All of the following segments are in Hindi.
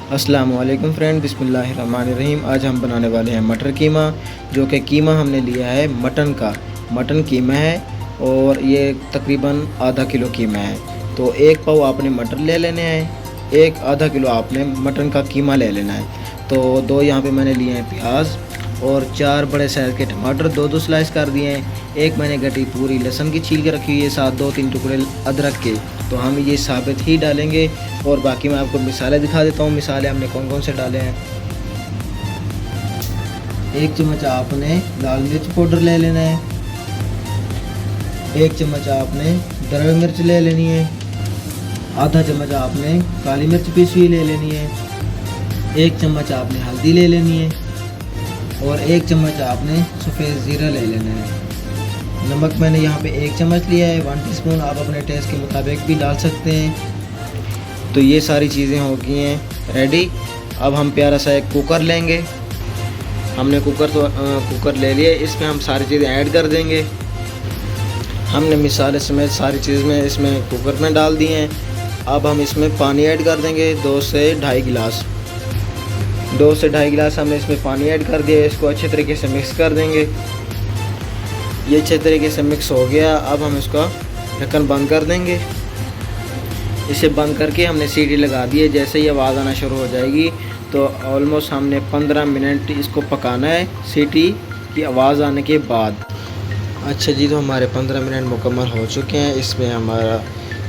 अस्सलाम वालेकुम फ्रेंड, बिस्मिल्लाहिर्रहमानिर्रहीम। आज हम बनाने वाले हैं मटर कीमा, जो कि कीमा हमने लिया है मटन कीमा है और ये तकरीबन आधा किलो कीमा है। तो एक पाव आपने मटर ले लेने हैं, एक आधा किलो आपने मटन का कीमा ले लेना है। तो दो यहाँ पे मैंने लिए हैं प्याज और 4 बड़े साइज़ के टमाटर दो स्लाइस कर दिए हैं। एक मैंने गटी पूरी लहसुन की छील के रखी हुई है, साथ 2-3 टुकड़े अदरक के। तो हम ये साबित ही डालेंगे और बाकी मैं आपको मिसालें दिखा देता हूँ। मिसालें हमने कौन कौन से डाले हैं। 1 चम्मच आपने लाल मिर्च पाउडर ले लेना है, 1 चम्मच आपने दरड़ मिर्च ले लेनी है, आधा चम्मच आपने काली मिर्च पीसी हुई ले लेनी है, 1 चम्मच आपने हल्दी ले लेनी है और 1 चम्मच आपने सफ़ेद ज़ीरा ले लेना है। नमक मैंने यहाँ पे 1 चम्मच लिया है, 1 टीस्पून। आप अपने टेस्ट के मुताबिक भी डाल सकते हैं। तो ये सारी चीज़ें हो गई हैं रेडी। अब हम प्यारा सा एक कुकर लेंगे। हमने कुकर ले लिया, इसमें हम सारी चीज़ें ऐड कर देंगे। हमने मिसाले समेत सारी चीज़ें इसमें कुकर में डाल दी हैं। अब हम इसमें पानी ऐड कर देंगे 2 से ढाई गिलास हमने इसमें पानी ऐड कर दिया। इसको अच्छे तरीके से मिक्स कर देंगे। ये अच्छे तरीके से मिक्स हो गया। अब हम इसका ढक्कन बंद कर देंगे। इसे बंद करके हमने सीटी लगा दी है। जैसे ही आवाज़ आना शुरू हो जाएगी तो ऑलमोस्ट हमने 15 मिनट इसको पकाना है सीटी की आवाज़ आने के बाद। अच्छा जी, तो हमारे 15 मिनट मुकम्मल हो चुके हैं। इसमें हमारा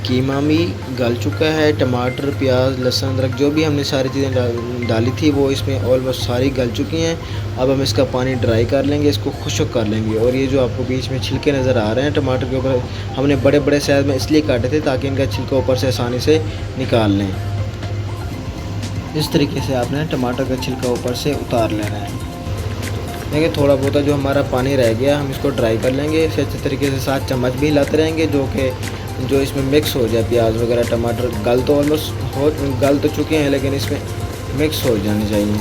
कीमा भी गल चुका है। टमाटर, प्याज, लहसुन, अदरक जो भी हमने सारी चीज़ें डाली थी वो इसमें ऑलमोस्ट सारी गल चुकी हैं। अब हम इसका पानी ड्राई कर लेंगे, इसको खुश्क कर लेंगे। और ये जो आपको बीच में छिलके नज़र आ रहे हैं टमाटर के ऊपर, हमने बड़े बड़े साइज़ में इसलिए काटे थे ताकि इनका छिलका ऊपर से आसानी से निकाल लें। इस तरीके से आपने टमाटर का छिलका ऊपर से उतार लेना है। देखिए थोड़ा बहुत जो हमारा पानी रह गया हम इसको ड्राई कर लेंगे। इसे अच्छे तरीके से 7 चम्मच भी हिलाते रहेंगे जो इसमें मिक्स हो जाए। प्याज वगैरह टमाटर गल तो चुके हैं, लेकिन इसमें मिक्स हो जाने चाहिए।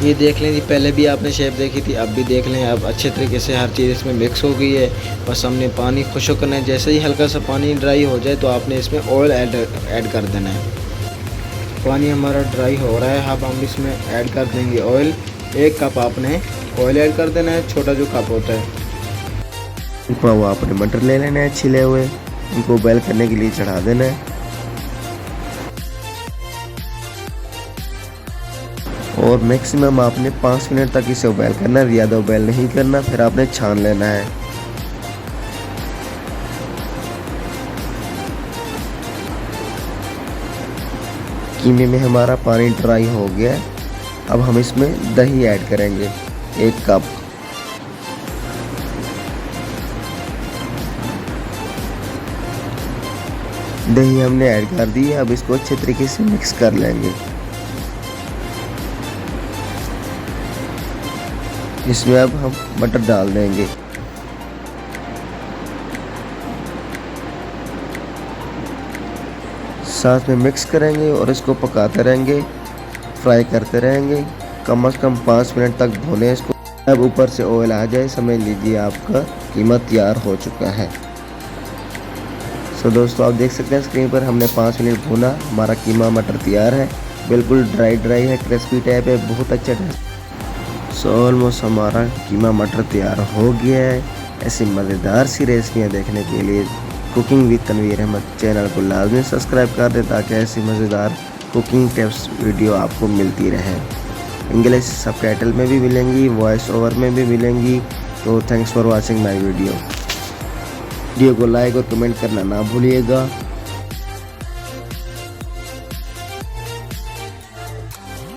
ये देख लें जी, पहले भी आपने शेप देखी थी, अब भी देख लें। अब अच्छे तरीके से हर चीज़ इसमें मिक्स हो गई है। बस हमने पानी खुश्क करना है। जैसे ही हल्का सा पानी ड्राई हो जाए तो आपने इसमें ऑयल ऐड कर देना है। पानी हमारा ड्राई हो रहा है। अब हम इसमें ऐड कर देंगे ऑयल। 1 कप आपने ऑयल ऐड कर देना है, छोटा जो कप होता है। वो आपने मटर ले लेना है छिले हुए, उनको बॉयल करने के लिए चढ़ा देना है। और मैक्सिमम आपने 5 मिनट तक इसे बॉयल करना है, ज़्यादा बॉयल नहीं करना। फिर आपने छान लेना है। कीमे में हमारा पानी ड्राई हो गया है। अब हम इसमें दही ऐड करेंगे 1 कप। दही हमने ऐड कर दी है। अब इसको अच्छे तरीके से मिक्स कर लेंगे। इसमें अब हम मटर डाल देंगे। साथ में मिक्स करेंगे और इसको पकाते रहेंगे, फ्राई करते रहेंगे। कम से कम 5 मिनट तक भूनें इसको। अब ऊपर से ऑयल आ जाए समझ लीजिए आपका कीमा तैयार हो चुका है। दोस्तों आप देख सकते हैं स्क्रीन पर हमने 5 मिनट भूना, हमारा कीमा मटर तैयार है। बिल्कुल ड्राई है, क्रिस्पी टाइप है, बहुत अच्छा है। ऑलमोस्ट हमारा कीमा मटर तैयार हो गया है। ऐसी मज़ेदार सी रेसिपियाँ देखने के लिए cooking with Tanveer Ahmed channel को लाजमी सब्सक्राइब कर दें ताकि ऐसी मज़ेदार कुकिंग टिप्स वीडियो आपको मिलती रहे। इंग्लिश सबटाइटल में भी मिलेंगी, वॉइस ओवर में भी मिलेंगी। तो thanks for watching my video को लाइक और कमेंट करना ना भूलिएगा।